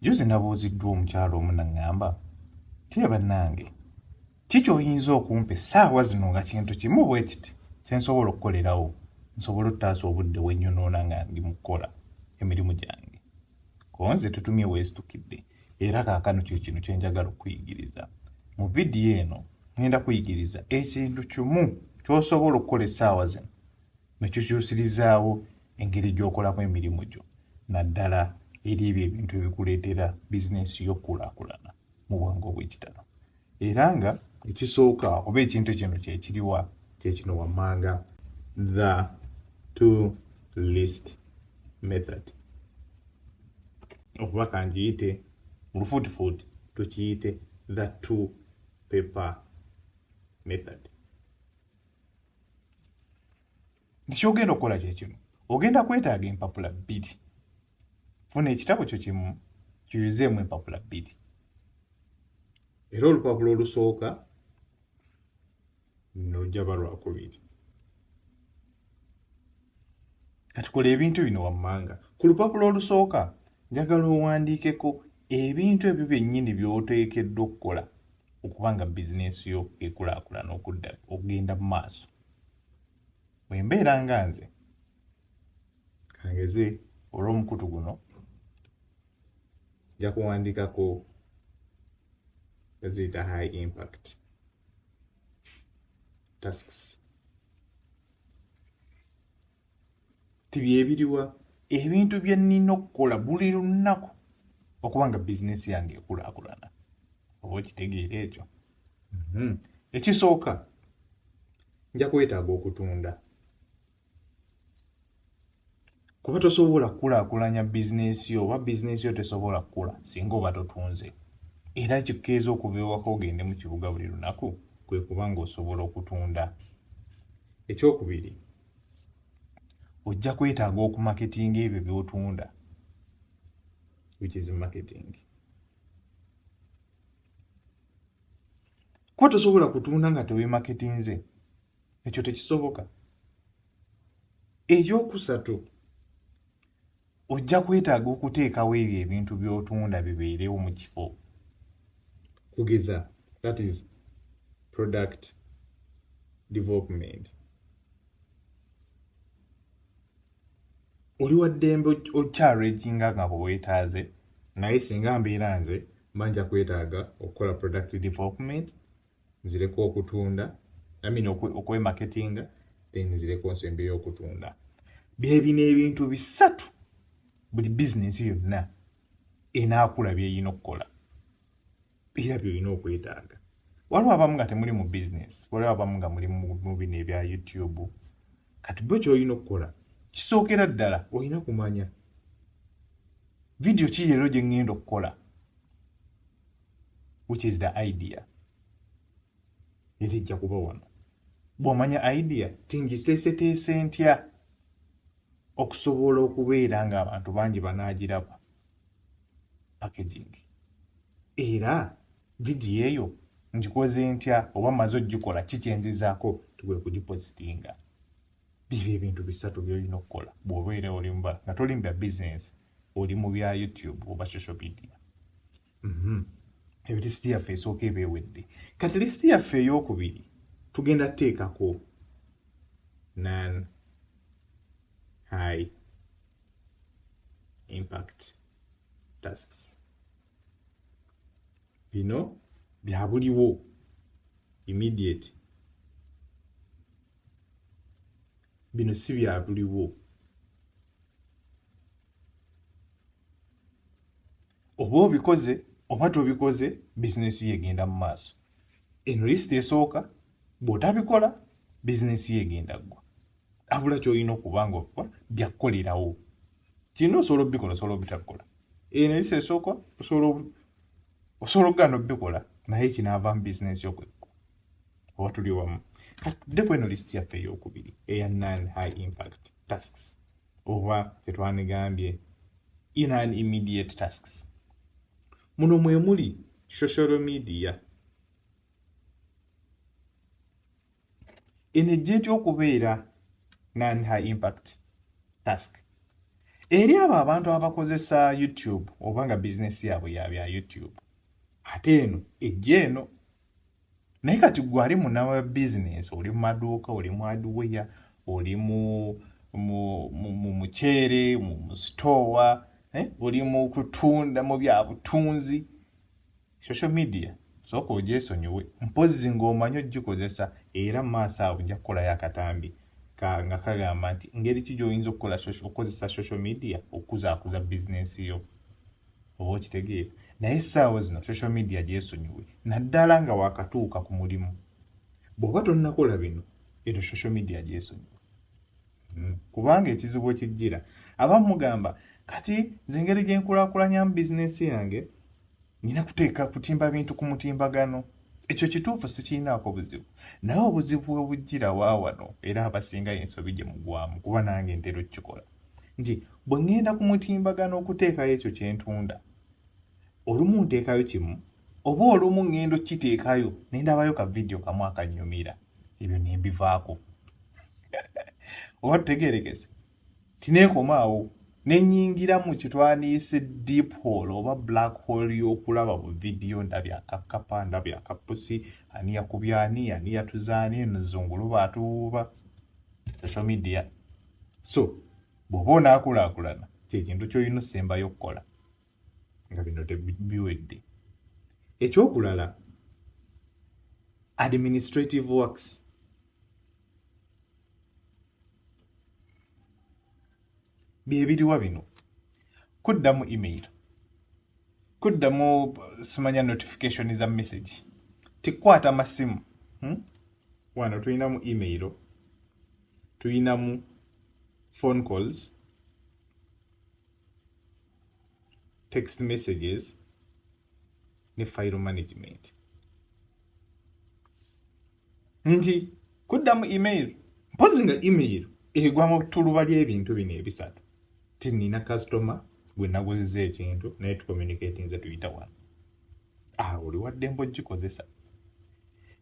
Juzi nabuuziddwa omukyalo omu n'aŋŋamba tiye bannange kiki oyinza okumpa essaawa zino nga kintu kimu bwe kiti kye nsobola okukolerawo nsobola ottaasa obudde bwenyonoona nga ndi mu kukola emirimu gyange. Ko nze tutumye weesitukidde era kaakano kino kye njagala okuyigiriza. Mu vidiyo eno ngenda kuyigiriza ekintu kimu ky'osobola okukola essaawa zino ne kikyusirizaawo engeri gy'okolamu emirimu gyo naddala eri ebyo ebintu ebikuleetera bizinensi y'okkulaakulana mu bwangu obw'ekitalo. Era nga ekisooka oba ekintu kino kyekiriwa kyekino wammanga the to list method okuba kangiyite olufuutifuuti tukiyite the two paper method. Kyogenda okukola kyekino ogenda kwetaaga empapula 2. Funa ekitabo kyo kimu kiyuzeemu empapula 2 era olupapula olusooka n'olujjaba lwakubiri. Kati kola ebintu bino wammanga. Ku lupapula olusooka njagala owandiikeko ebintu ebyo byennyini by'oteekeddwa okukola okuba nga bizinensi yo ekulaakulana okugenda mu maaso. Bwe mbeera nga nze kangeze olw'omukutu guno nja kuwandiikako eziyita high impact tasks. Tibyebiriwa ebintu bye nnina okukola buli lunaku okuba nga bizinensi yange ekulaakulana. Oba okitegeera ekyo? Ekisooka nja kwetaaga okutunda. Kuba tosobola kukulaakulanya bizinensi yo oba bizinensi yo tesobola kukula singa oba totunze. Era ekikeeza okuva ewaka ogende mu kibuga buli lunaku kwe kuba ng'osobola okutunda. Ekyokubiri, ojja kwetaaga okumaketinga ebyo by'otunda, which is marketing. Kuba tosobola kutunda nga teweemaketinze, ekyo tekisoboka. Ekyokusatu, ojja kwetaaga okuteekawo ebyo ebintu by'otunda bibeerewo mu kifo. Kugeza, that is product development. Oli wa ddembe okyarejinga nga bweweetaaze, naye singa mbeera nze mba nja kwetaaga okukola product development, nzireko okutunda, okwemarketinga, then nzireko nsembe y'okutunda. Byebino ebintu bisatu buli bizinensi yonna enaakula byeyina okukola era byolina okwetaaga. Waliwo abamu nga temuli mu bizinensi, waliwo abamu nga muli mu bino ebya YouTube. Kati bwe kyolina okukola kisookera ddala olina kumanya vidiyo ki leero gye ŋŋenda okukola, which is the idea. Era ejja kuba wano. Bw'omanya idea tingiteeseteese ntya okusobola okubeera ng'abantu bangi banaagiraba packaging. Era vidiyo eyo ngikoze ntya oba maze ogikola kikyenzizaako tugwe kugipositinga. Bibyo ebintu bisatu by'olina okukola bw'obeera oli nga toli mu bya bizinensi, oli mu bya YouTube oba social media. Lisiti yaffe esooka eba ewedde. Kati lisiti yaffe ey'okubiri tugenda tuteekako non-high impact tasks. Bino bya buliwo, immediate. Bino si bya buliwo. Oba obikoze oba tobikoze bizinensi yegenda mu maaso. Eno lisiti esooka bw'otabikola bizinensi yegenda ggwa. Abula ky'olina okuba ng'okola byakukolerawo. Kino osobola obikola osobola obutabikola. Eno lisiti esooka osobola okugaana obikola naye kinaava mu bizinensi yo kwekko. Oba tuli wamu. Tudde ku eno lisiti yaffe ey'okubiri eya non-high impact tasks oba tetwanigambye non-immediate tasks. Muno mwe muli social media. Eno ejja etya okubeera non-high impact task. eri abo abantu abakozesa YouTube oba nga bizinesi yaabwe ya YouTube ate eno ejja eno naye kati gwe ali munawa bizinesi oli mu maduuka oli mu hardware oli mu muceere mu sitowa oli mu kutunda mu bya butunzi social media sooka ogyesonyiwe mpozi ng'omanyi ogikozesa era mu maaso awo nja kukolayo akatambi nga kagamba nti ngeri ki gy'oyinza okukozesa social media okuzaakuza bizinesi yo oba okitegeera naye essaawa zino social media gyesonyiwe naddala nga wakatuuka ku mulimu bw'oba tonnakola bino eto social media gyesonyiwe kubanga ekizibu ekijjira abamu mugamba kati nze ngeri gye nkulaakulanyamu bizinesi yange nina kutimba bintu ku mutimbagano ekyo kituufu sikirinaako buzibu naye obuzibu obujjira waawano era abasinga ensobi gye mugwamu kuba nange ntera okukikola nti bwe ŋŋenda ku mutimbagano okuteekayo ekyo kye ntunda olumu nteekayo kimu oba olumu ŋŋenda okukiteekayo ne ndabayo ka vidiyo kamu akannyumira ebyo ne mbivaako oba tutegeerekese tineekomaawo ne nnyingira mu kye twaniise deep hole oba black hole y'okulaba mu vidiyo ndabya akakapa ndabya akapusi ani yakubya ani yatuzaani enzunguluba atuuba social media so bw'oba onaakulaakulana kyekintu ky'olina osembayo okukola nga bino tebiwedde ekyokulala administrative works byebiriwa bino kuddamu email kuddamu simanya notification za message tikwata amasimu wano tulinamu email tulinamu phone calls text messages ne file management nti kuddamu email mpozi nga email egwa mu ttuluba ly'ebintu bino ebisatu ti nina customer gwe naguziza ekintu naye tucommunicate nze tuyita wano oli waddembe ogikozesa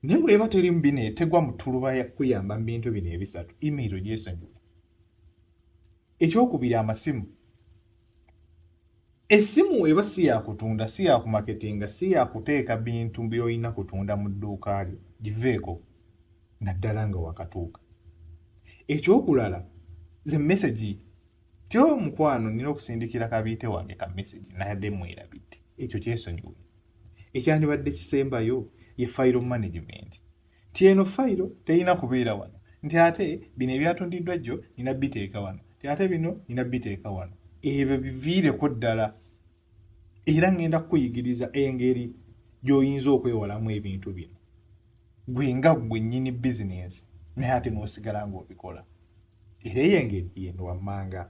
naye bw'eba teri mu bino etegwa mu ttuluba kuyamba mu bintu bino ebisatu email gyesonyiwe ekyokubiri amasimu essimu eba si yakutunda si yakumaketinga si yakuteeka bintu by'olina kutunda mu dduuka lyo giveeko naddala nga wakatuuka ekyokulala ze message tyo mukwano nina okusindikira kabiite wange ka message nayadde mwerabidde ekyo kyesonyiwe ekyandibadde kisembayo ye file management ti eno file terina kubeera wano nti ate bino ebyatundiddwa jjo nina biteeka wano ti ate bino nina biteeka wano ebyo biviireko ddala era ngenda kukuyigiriza engeri gy'oyinza okwewalamu ebintu bino gwe nga gwe nnyini bizinesi naye ate n'osigala ng'obikola era eyo engeri yeno wammanga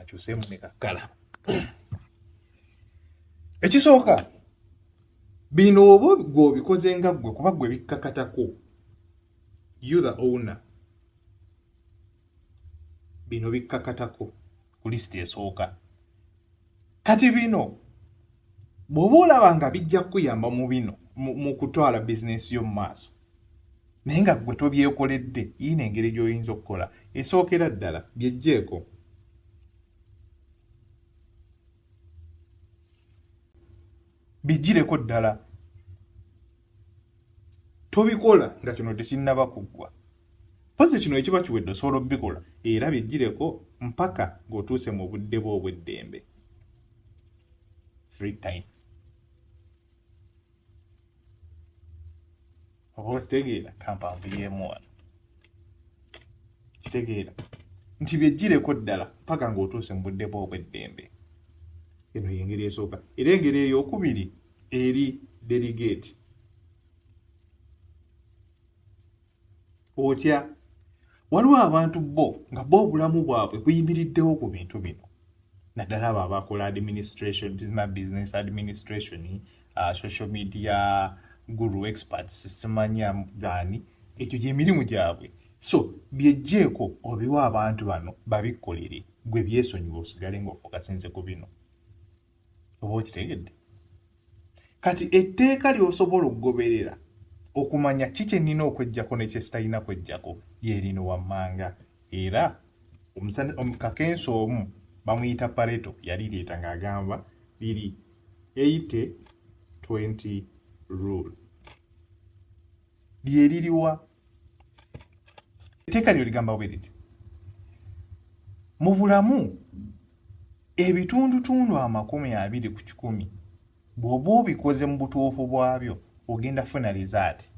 akyuseemu ne kakkala ekisooka bino oba gw'obikoze nga ggwe kuba gwe bikkakatako you the owner bino bikkakatako ku lisiti esooka kati bino bw'oba olaba nga bijja kukuyamba mu bino mu kutwala bizinesi yo mu maaso naye nga gwe tobyekoledde yina engeri gy'oyinza okukola esookera ddala byejjeeko bijjireko ddala tobikola nga kino tekinnaba kuggwa pozi kino ekiba kiwedde osobola obbikola era bijjireko mpaka ng'otuuse mu budde bwo obw'eddembe free time oba kitegeera kampanvuyeemu wano kitegeera nti byejjireko ddala mpaka ng'otuuse mu budde bwo obw'eddembe eno y'engeri esooka era engeri ey'okubiri eri delegate otya waliwo abantu bo nga bo obulamu bwabwe buyimiriddewo ku bintu bino naddala abo abakola administration business administration social media guru experts simanya gani ekyo gy'emirimu gyabwe so byejjeeko obiwa abantu bano babikkolere gwe byesonyiwa osigale ng'ofokasinze ku bino oba okitegedde kati etteeka ly'osobola okugoberera okumanya ki kye nnina okweggyako ne kye sitalina kweggyako lyerino wammanga era kakensa omu bamuyita Pareto yalireeta ng'agamba liri 80-20 rule. Lye liriwa? Etteeka lyo ligamba bwe liti mu bulamu ebitundutundu 20% bw'oba obikoze mu butuufu bwabyo ogenda funa rizaati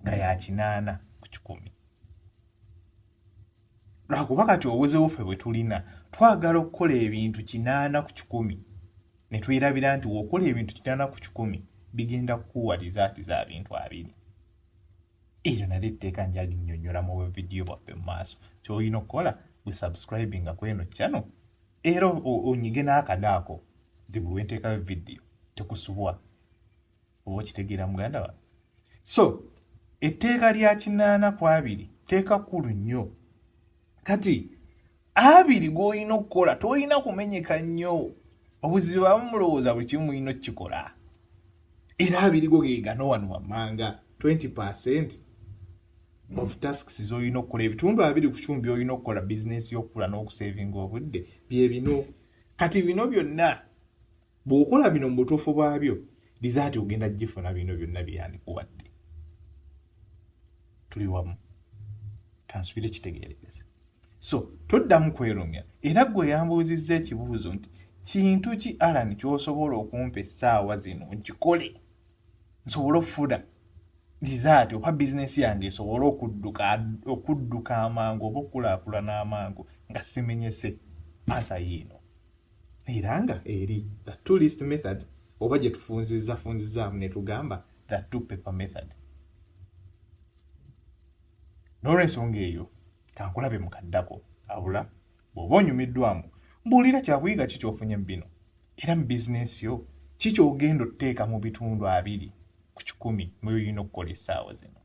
nga ya 80%. Lwakuba kati obuzibu ffe bwe tulina twagala okukola ebintu 80% ne twirabira nti w'okola ebintu 80% bigenda kukuwa rizaati za bintu 2. Eryo nalyo etteeka njali nnyonnyola mu vidiyo bwaffe mu maaso. Ky'olina okukola bwe subscribinga ku eno channel era onyige n'akadaako nti buli wenteekayo vidiyo tekusubwa. Oba okitegeera muganda wa? So etteeka lya 80-20 tteeka kkulu nnyo. Kati 2 g'olina okukola tolina kumenyeka nnyo. Obuzibu abamu mulowooza buli kimu mulina okukikola. Era 2 go ge gano wano wammanga 20% of tasks z'olina okukola. Ebitundu 20 by'olina okukola bizinesi y'okukula n'okusevinga obudde bye bino. Kati bino byonna bw'okola bino mu butuufu bwabyo rizaati ogenda gifuna bino byonna byandikuwadde. Tuli wamu. Kansubire kitegeerereze. So toddamu kwerumya. Era gwe yambuuzizza ekibuuzo nti kintu ki Alan ky'osobola okumpa essaawa zino nkikole nsobola okufuna rizaati oba bizinesi yange esobole okudduka amangu oba okukulaakulana amangu nga simenyese ansa yiino. Era nga eri the 2 list method oba gye tufunzizzaamu ne tugamba the 2 paper method. N'olw'ensonga eyo kankulabe mukaddako abula bw'oba onyumiddwamu mbuulira kyakuyiga ki ky'ofunye mu bino era mu bizinesi yo ki ky'ogenda otteeka mu bitundu 20% mu by'olina okukola essaawa zino.